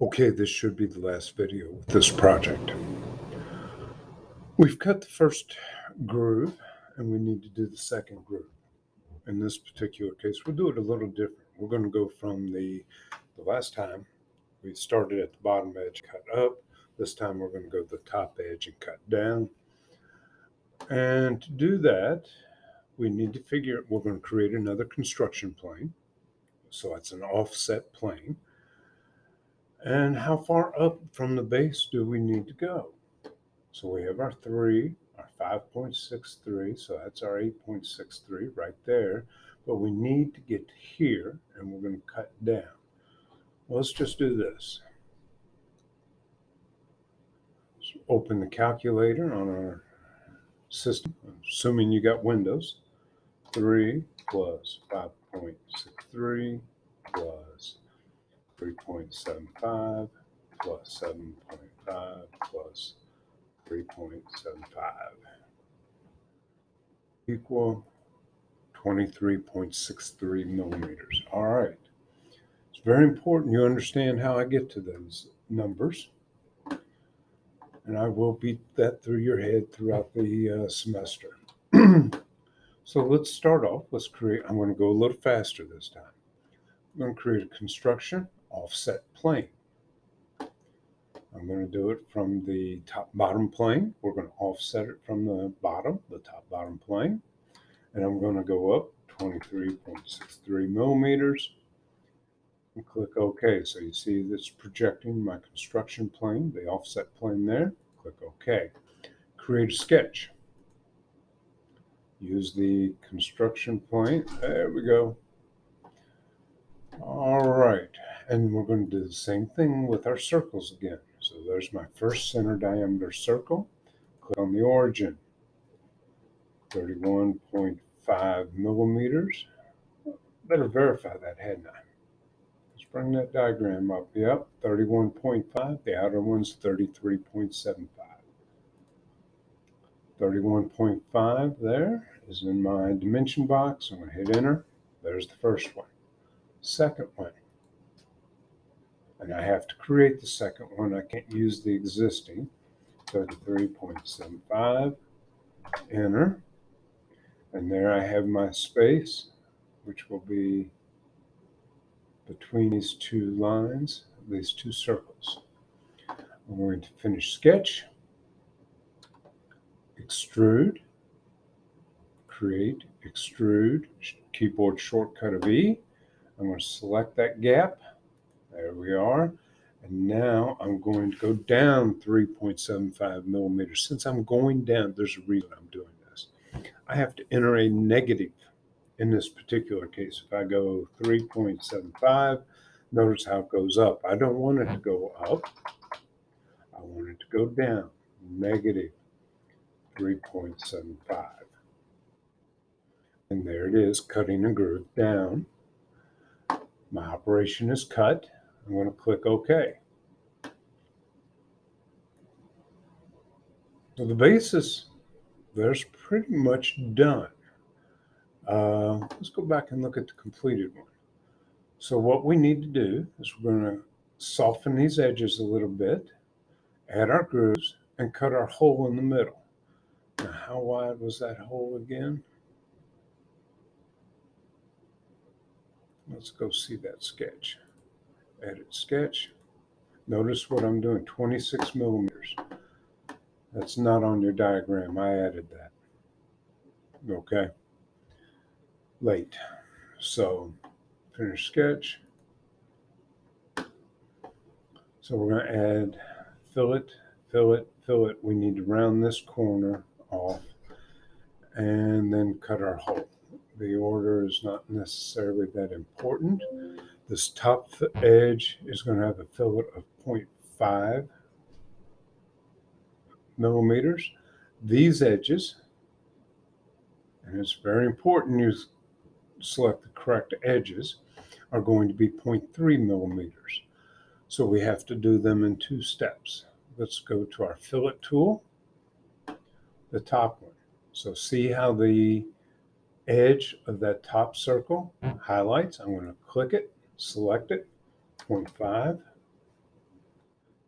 Okay, this should be the last video with this project. We've cut the first groove and we need to do the second groove. In this particular case, we'll do it a little different. We're going to go from the last time we started at the bottom edge, cut up. This time we're going to go to the top edge and cut down. And to do that, we need to we're going to create another construction plane. So that's an offset plane. And how far up from the base do we need to go? So we have our 5.63, so that's our 8.63 right there. But we need to get here, and we're going to cut down. Well, let's just do this. So open the calculator on our system, assuming you got Windows. 3 plus 5.63 plus 3.75 plus 7.5 plus 3.75 equal 23.63 millimeters. All right. It's very important you understand how I get to those numbers. And I will beat that through your head throughout the semester. So let's start off. I'm going to go a little faster this time. I'm going to create a construction offset plane. I'm going to do it from the top-bottom plane. We're going to offset it from the top-bottom plane. And I'm going to go up 23.63 millimeters and click OK. So you see this projecting my construction plane, the offset plane there. Click OK. Create a sketch. Use the construction plane. There we go. All right. And we're going to do the same thing with our circles again. So there's my first center diameter circle. Click on the origin. 31.5 millimeters. Better verify that, hadn't I? Let's bring that diagram up. Yep, 31.5. The outer one's 33.75. 31.5 there is in my dimension box. I'm going to hit enter. There's the first one. Second one. And I have to create the second one. I can't use the existing. 33.75. Enter. And there I have my space, which will be between these two lines, these two circles. I'm going to finish sketch, extrude, create, extrude, keyboard shortcut of E. I'm going to select that gap. There we are. And now I'm going to go down 3.75 millimeters. Since I'm going down, there's a reason I'm doing this. I have to enter a negative in this particular case. If I go 3.75, notice how it goes up. I don't want it to go up. I want it to go down, negative 3.75. And there it is, cutting a groove down. My operation is cut. I'm going to click OK. So the basis there's pretty much done. Let's go back and look at the completed one. So what we need to do is we're going to soften these edges a little bit, add our grooves, and cut our hole in the middle. Now, how wide was that hole again? Let's go see that sketch. Edit sketch. Notice what I'm doing, 26 millimeters. That's not on your diagram. I added that. Okay. Late. So finish sketch. So we're going to add fillet, fillet, fillet. We need to round this corner off and then cut our hole. The order is not necessarily that important. This top edge is going to have a fillet of 0.5 millimeters. These edges, and it's very important you select the correct edges, are going to be 0.3 millimeters. So we have to do them in two steps. Let's go to our fillet tool, the top one. So see how the edge of that top circle highlights. I'm going to click it, select it, 0.5,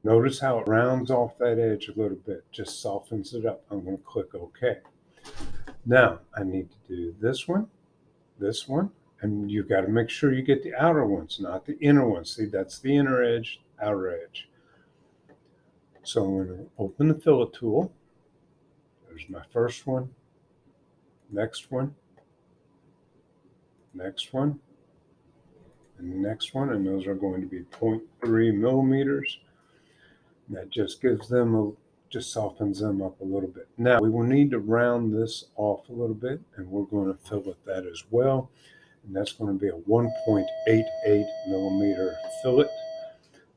Notice how it rounds off that edge a little bit, just softens it up. I'm going to click OK. Now I need to do this one, and you got to make sure you get the outer ones, not the inner ones. See, that's the inner edge, outer edge. So I'm going to open the fillet tool. There's my first one, next one, next one, and the next one, and those are going to be 0.3 millimeters. That just gives them just softens them up a little bit. Now we will need to round this off a little bit, and we're going to fillet that as well. And that's going to be a 1.88 millimeter fillet.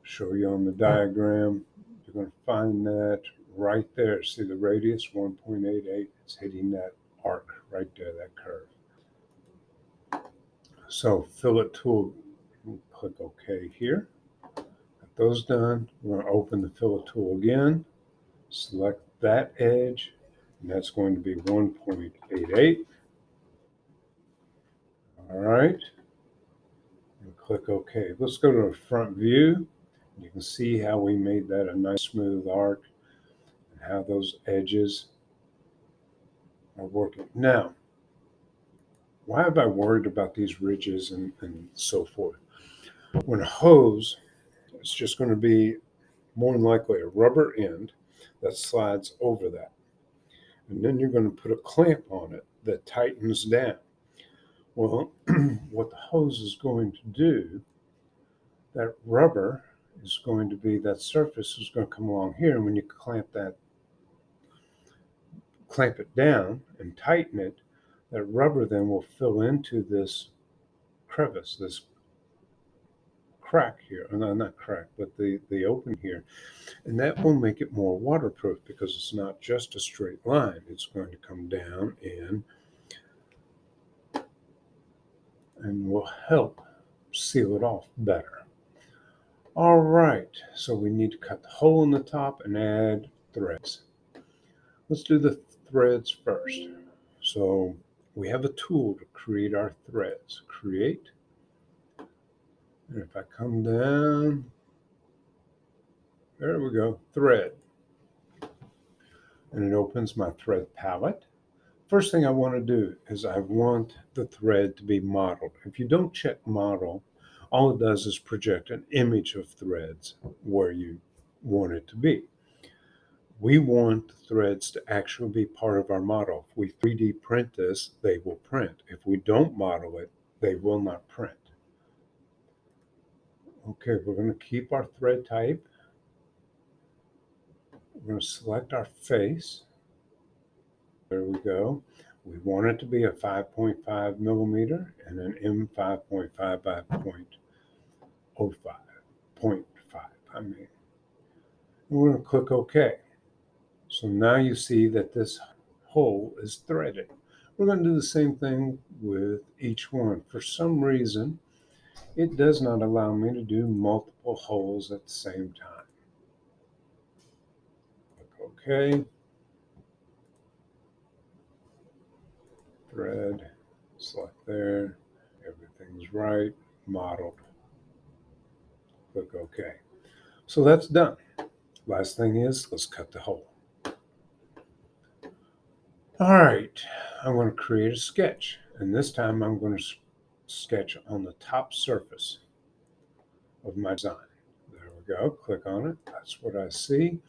Show you on the diagram. You're going to find that right there. See the radius, 1.88. It's hitting that arc right there, that curve. So fillet tool, click OK here. Got those done. We're going to open the fillet tool again. Select that edge, and that's going to be 1.88. All right. And click OK. Let's go to a front view. You can see how we made that a nice smooth arc and how those edges are working. Now, why have I worried about these ridges and so forth? When a hose, it's just going to be more than likely a rubber end that slides over that. And then you're going to put a clamp on it that tightens down. Well, what the hose is going to do, that rubber is going to be, that surface is going to come along here. And when you clamp it down and tighten it, that rubber then will fill into this crevice, this crack here. No, not crack, but the open here. And that will make it more waterproof because it's not just a straight line. It's going to come down and will help seal it off better. All right, so we need to cut the hole in the top and add threads. Let's do the threads first. So we have a tool to create our threads. Create. And if I come down, there we go, thread. And it opens my thread palette. First thing I want to do is I want the thread to be modeled. If you don't check model, all it does is project an image of threads where you want it to be. We want the threads to actually be part of our model. If we 3D print this, they will print. If we don't model it, they will not print. Okay, we're going to keep our thread type. We're going to select our face. There we go. We want it to be a 5.5 millimeter and an M5.5 by 0.05, 0.5, I mean. We're going to click OK. So now you see that this hole is threaded. We're going to do the same thing with each one. For some reason, it does not allow me to do multiple holes at the same time. Click OK. Thread, select there, everything's right, modeled. Click OK. So that's done. Last thing is, let's cut the hole. All right, I'm going to create a sketch, and this time I'm going to sketch on the top surface of my design. There we go, click on it, that's what I see.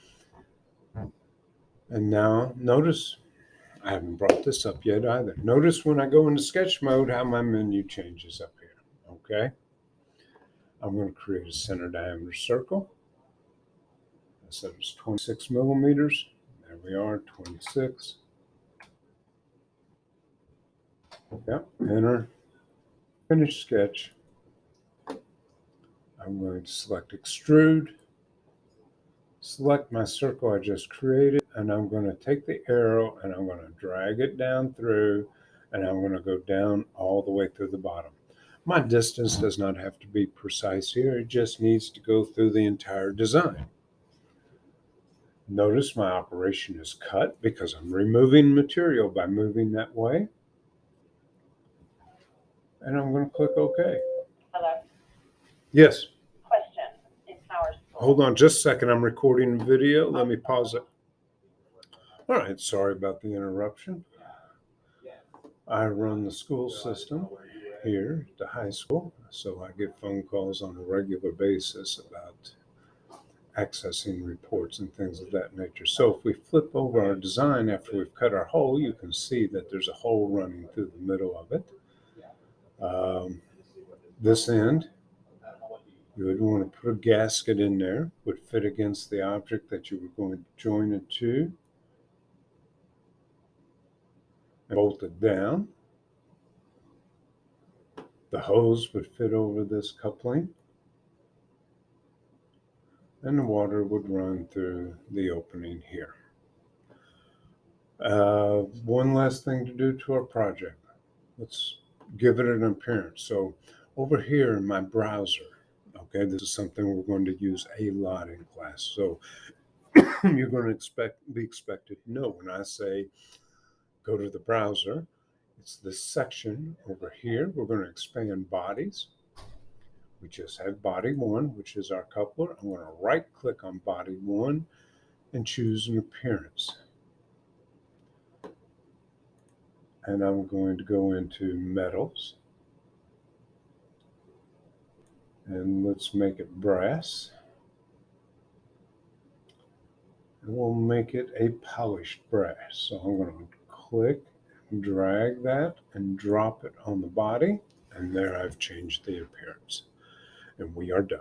And now notice, I haven't brought this up yet either. Notice when I go into sketch mode how my menu changes up here, okay? I'm going to create a center diameter circle. I said it was 26 millimeters. There we are, 26. Yep, enter, finish sketch. I'm going to select extrude, select my circle I just created, and I'm going to take the arrow and I'm going to drag it down through, and I'm going to go down all the way through the bottom. My distance does not have to be precise here. It just needs to go through the entire design. Notice my operation is cut because I'm removing material by moving that way. And I'm going to click OK. Hello. Yes. Question. In power school, Hold on just a second. I'm recording a video. Let me pause it. All right. Sorry about the interruption. I run the school system here, the high school, so I get phone calls on a regular basis about accessing reports and things of that nature. So if we flip over our design after we've cut our hole, you can see that there's a hole running through the middle of it. This end, you would want to put a gasket in there, would fit against the object that you were going to join it to, and bolt it down. The hose would fit over this coupling, and the water would run through the opening here. One last thing to do to our project. Let's give it an appearance. So over here in my browser, okay, this is something we're going to use a lot in class. So you're going to be expected to know when I say go to the browser, it's this section over here. We're going to expand bodies. We just have body one, which is our coupler. I'm going to right click on body one and choose an appearance. And I'm going to go into metals. And let's make it brass. And we'll make it a polished brass. So I'm going to click and drag that and drop it on the body. And there I've changed the appearance. And we are done.